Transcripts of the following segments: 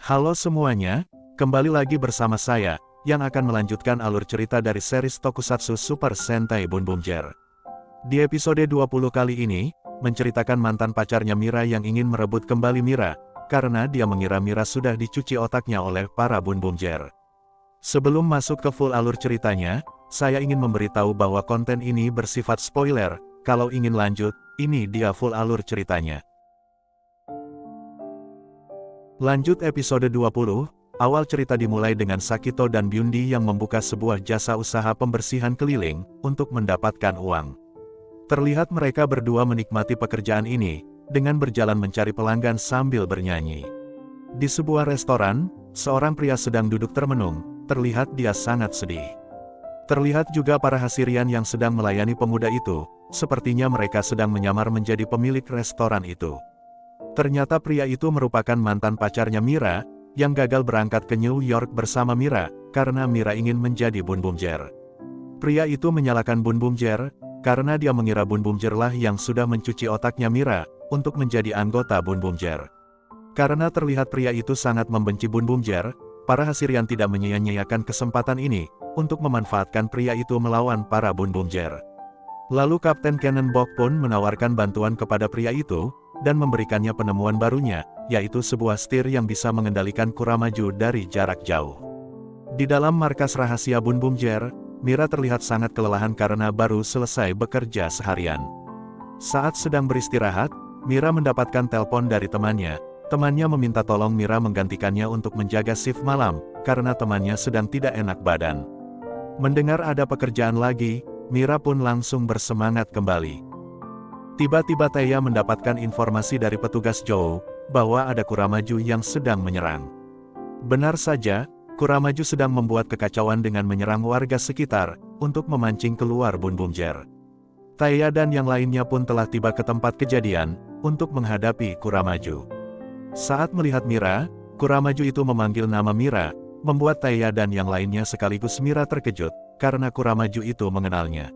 Halo semuanya, kembali lagi bersama saya, yang akan melanjutkan alur cerita dari series Tokusatsu Super Sentai Boom Boom Ger. Di episode 20 kali ini, menceritakan mantan pacarnya Mira yang ingin merebut kembali Mira, karena dia mengira Mira sudah dicuci otaknya oleh para Boom Boom Ger. Sebelum masuk ke full alur ceritanya, saya ingin memberitahu bahwa konten ini bersifat spoiler. Kalau ingin lanjut, ini dia full alur ceritanya. Lanjut episode 20, awal cerita dimulai dengan Sakito dan Byundi yang membuka sebuah jasa usaha pembersihan keliling, untuk mendapatkan uang. Terlihat mereka berdua menikmati pekerjaan ini, dengan berjalan mencari pelanggan sambil bernyanyi. Di sebuah restoran, seorang pria sedang duduk termenung, terlihat dia sangat sedih. Terlihat juga para Hasirian yang sedang melayani pemuda itu, sepertinya mereka sedang menyamar menjadi pemilik restoran itu. Ternyata pria itu merupakan mantan pacarnya Mira, yang gagal berangkat ke New York bersama Mira, karena Mira ingin menjadi Boom Boom Ger. Pria itu menyalahkan Boom Boom Ger, karena dia mengira Boom Boom Ger lah yang sudah mencuci otaknya Mira, untuk menjadi anggota Boom Boom Ger. Karena terlihat pria itu sangat membenci Boom Boom Ger, para Hasirian tidak menyia-nyiakan kesempatan ini, untuk memanfaatkan pria itu melawan para Boom Boom Ger. Lalu Kapten Cannonball pun menawarkan bantuan kepada pria itu, dan memberikannya penemuan barunya, yaitu sebuah setir yang bisa mengendalikan Kuramaju dari jarak jauh. Di dalam markas rahasia Boom Boom Ger, Mira terlihat sangat kelelahan karena baru selesai bekerja seharian. Saat sedang beristirahat, Mira mendapatkan telepon dari temannya. Temannya meminta tolong Mira menggantikannya untuk menjaga shift malam, karena temannya sedang tidak enak badan. Mendengar ada pekerjaan lagi, Mira pun langsung bersemangat kembali. Tiba-tiba Taya mendapatkan informasi dari petugas Joe, bahwa ada Kuramaju yang sedang menyerang. Benar saja, Kuramaju sedang membuat kekacauan dengan menyerang warga sekitar, untuk memancing keluar Boom Boom Ger. Taya dan yang lainnya pun telah tiba ke tempat kejadian, untuk menghadapi Kuramaju. Saat melihat Mira, Kuramaju itu memanggil nama Mira, membuat Taya dan yang lainnya sekaligus Mira terkejut, karena Kuramaju itu mengenalnya.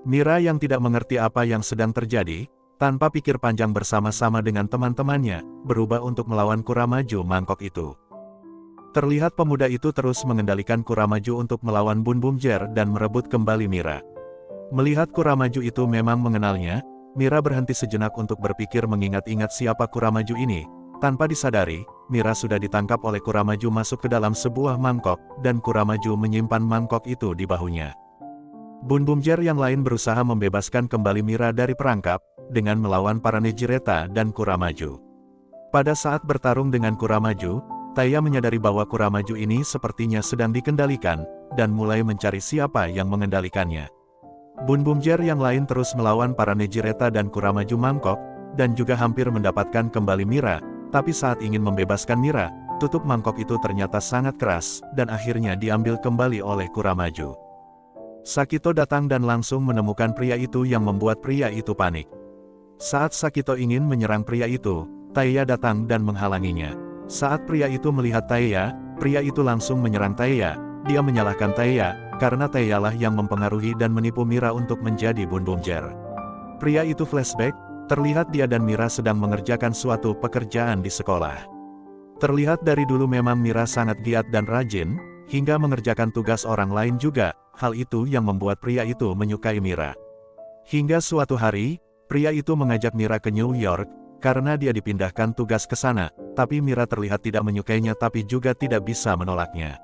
Mira yang tidak mengerti apa yang sedang terjadi, tanpa pikir panjang bersama-sama dengan teman-temannya, berubah untuk melawan Kuramaju mangkok itu. Terlihat pemuda itu terus mengendalikan Kuramaju untuk melawan Boom Boom Ger dan merebut kembali Mira. Melihat Kuramaju itu memang mengenalnya, Mira berhenti sejenak untuk berpikir mengingat-ingat siapa Kuramaju ini. Tanpa disadari, Mira sudah ditangkap oleh Kuramaju masuk ke dalam sebuah mangkok, dan Kuramaju menyimpan mangkok itu di bahunya. Boom Boom Ger yang lain berusaha membebaskan kembali Mira dari perangkap, dengan melawan para Nejireta dan Kuramaju. Pada saat bertarung dengan Kuramaju, Taya menyadari bahwa Kuramaju ini sepertinya sedang dikendalikan, dan mulai mencari siapa yang mengendalikannya. Boom Boom Ger yang lain terus melawan para Nejireta dan Kuramaju mangkok, dan juga hampir mendapatkan kembali Mira. Tapi saat ingin membebaskan Mira, tutup mangkok itu ternyata sangat keras, dan akhirnya diambil kembali oleh Kuramaju. Sakito datang dan langsung menemukan pria itu yang membuat pria itu panik. Saat Sakito ingin menyerang pria itu, Taya datang dan menghalanginya. Saat pria itu melihat Taya, pria itu langsung menyerang Taya. Dia menyalahkan Taya, karena Tayalah yang mempengaruhi dan menipu Mira untuk menjadi Boom Boom Ger. Pria itu flashback. Terlihat dia dan Mira sedang mengerjakan suatu pekerjaan di sekolah. Terlihat dari dulu memang Mira sangat giat dan rajin, hingga mengerjakan tugas orang lain juga, hal itu yang membuat pria itu menyukai Mira. Hingga suatu hari, pria itu mengajak Mira ke New York, karena dia dipindahkan tugas ke sana, tapi Mira terlihat tidak menyukainya tapi juga tidak bisa menolaknya.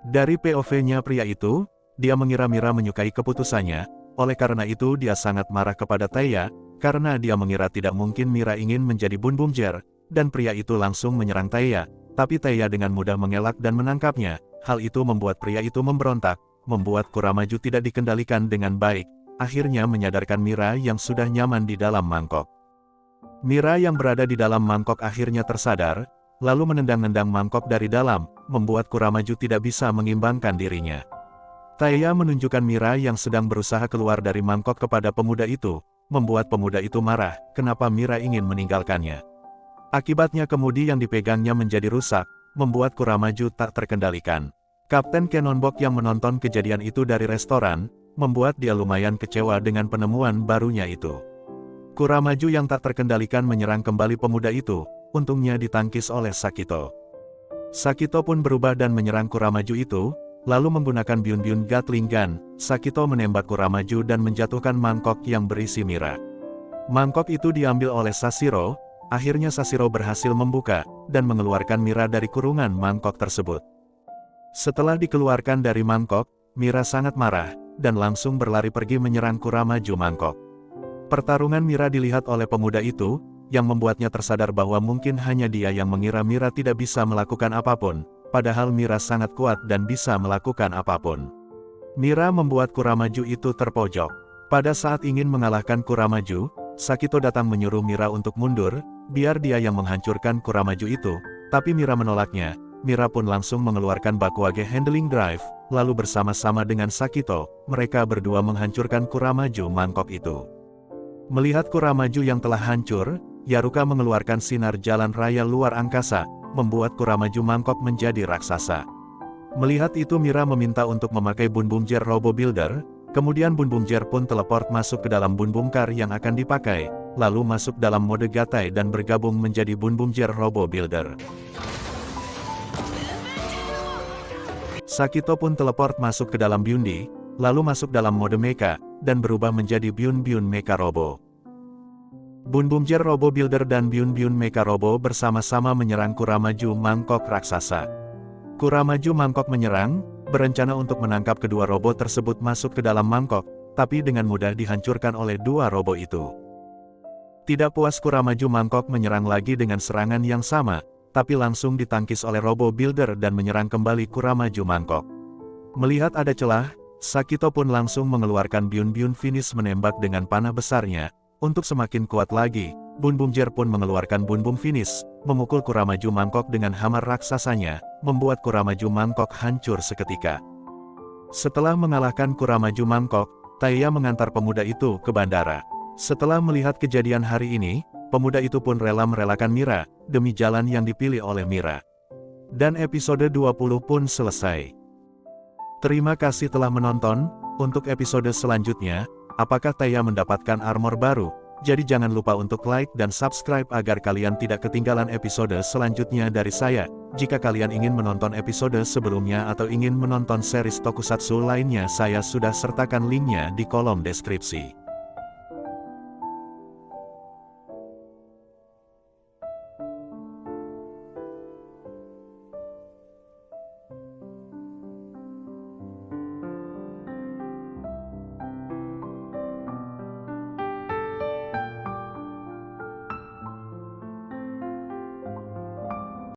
Dari POV-nya pria itu, dia mengira Mira menyukai keputusannya, oleh karena itu dia sangat marah kepada Taya, karena dia mengira tidak mungkin Mira ingin menjadi Boom Boom Ger, dan pria itu langsung menyerang Taya, tapi Taya dengan mudah mengelak dan menangkapnya. Hal itu membuat pria itu memberontak, membuat Kuramaju tidak dikendalikan dengan baik, akhirnya menyadarkan Mira yang sudah nyaman di dalam mangkok. Mira yang berada di dalam mangkok akhirnya tersadar, lalu menendang-nendang mangkok dari dalam, membuat Kuramaju tidak bisa mengimbangkan dirinya. Taya menunjukkan Mira yang sedang berusaha keluar dari mangkok kepada pemuda itu, membuat pemuda itu marah, kenapa Mira ingin meninggalkannya. Akibatnya kemudi yang dipegangnya menjadi rusak, membuat Kuramaju tak terkendalikan. Kapten Cannonball yang menonton kejadian itu dari restoran, membuat dia lumayan kecewa dengan penemuan barunya itu. Kuramaju yang tak terkendalikan menyerang kembali pemuda itu, untungnya ditangkis oleh Sakito. Sakito pun berubah dan menyerang Kuramaju itu, lalu menggunakan Byun-Byun Gatling Gun, Sakito menembak Kuramaju dan menjatuhkan mangkok yang berisi Mira. Mangkok itu diambil oleh Sashiro, akhirnya Sashiro berhasil membuka, dan mengeluarkan Mira dari kurungan mangkok tersebut. Setelah dikeluarkan dari mangkok, Mira sangat marah, dan langsung berlari pergi menyerang Kuramaju mangkok. Pertarungan Mira dilihat oleh pemuda itu, yang membuatnya tersadar bahwa mungkin hanya dia yang mengira Mira tidak bisa melakukan apapun, padahal Mira sangat kuat dan bisa melakukan apapun. Mira membuat Kuramaju itu terpojok. Pada saat ingin mengalahkan Kuramaju, Sakito datang menyuruh Mira untuk mundur, biar dia yang menghancurkan Kuramaju itu, tapi Mira menolaknya. Mira pun langsung mengeluarkan Bakuage Handling Drive, lalu bersama-sama dengan Sakito, mereka berdua menghancurkan Kuramaju mangkok itu. Melihat Kuramaju yang telah hancur, Yaruka mengeluarkan sinar jalan raya luar angkasa, membuat Kuramaju mangkok menjadi raksasa. Melihat itu Mira meminta untuk memakai Bun Bum Jar Robo Builder, kemudian Bun Bum Jar pun teleport masuk ke dalam Bun Bum Car yang akan dipakai, lalu masuk dalam mode Gatai dan bergabung menjadi Bun Bum Jar Robo Builder. Sakito pun teleport masuk ke dalam Byundi, lalu masuk dalam mode Mecha, dan berubah menjadi Byun-Byun Mecha Robo. Bun Bum Jar Robo Builder dan Byun-Byun Mecha Robo bersama-sama menyerang Kuramaju mangkok raksasa. Kuramaju mangkok menyerang, berencana untuk menangkap kedua robot tersebut masuk ke dalam mangkok, tapi dengan mudah dihancurkan oleh dua robot itu. Tidak puas Kuramaju mangkok menyerang lagi dengan serangan yang sama, tapi langsung ditangkis oleh Robo Builder dan menyerang kembali Kuramaju mangkok. Melihat ada celah, Sakito pun langsung mengeluarkan Byun-Byun Finish menembak dengan panah besarnya. Untuk semakin kuat lagi, Bun Bum Jar pun mengeluarkan Bun Bum Finish, memukul Kuramaju mangkok dengan hamar raksasanya, membuat Kuramaju mangkok hancur seketika. Setelah mengalahkan Kuramaju mangkok, Taiya mengantar pemuda itu ke bandara. Setelah melihat kejadian hari ini, pemuda itu pun rela merelakan Mira, demi jalan yang dipilih oleh Mira. Dan episode 20 pun selesai. Terima kasih telah menonton. Untuk episode selanjutnya, apakah Taiya mendapatkan armor baru? Jadi jangan lupa untuk like dan subscribe agar kalian tidak ketinggalan episode selanjutnya dari saya. Jika kalian ingin menonton episode sebelumnya atau ingin menonton series tokusatsu lainnya, saya sudah sertakan linknya di kolom deskripsi.